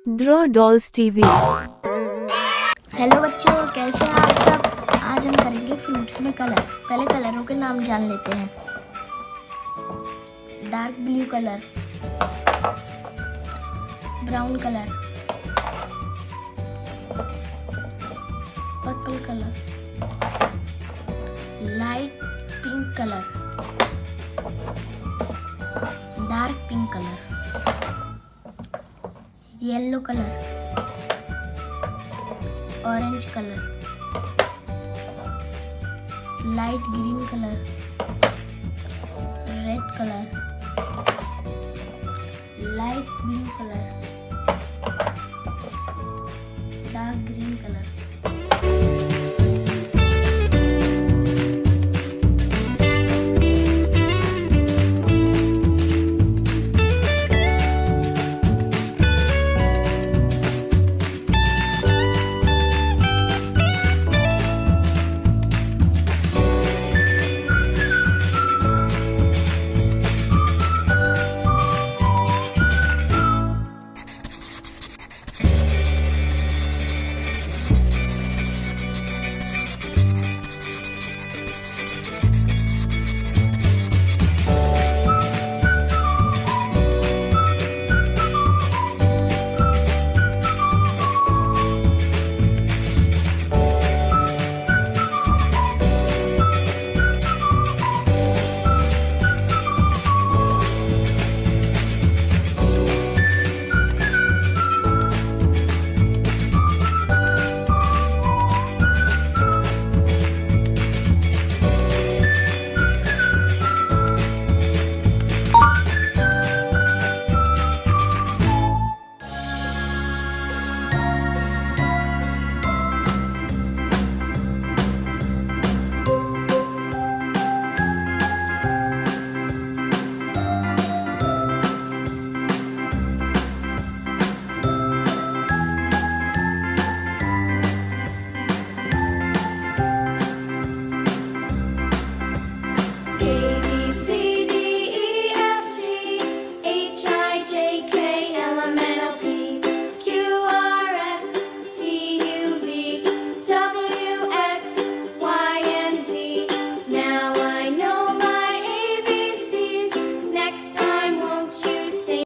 Draw dolls TV. Hello बच्चों, कैसे हैं आप सब। आज हम करेंगे फ्रूट्स में कलर। पहले कलरों के नाम जान लेते हैं। Dark blue colour, brown colour, purple colour, light pink colour, dark pink colour, yellow colour, orange colour, light green colour, red colour, light blue colour, dark green colour,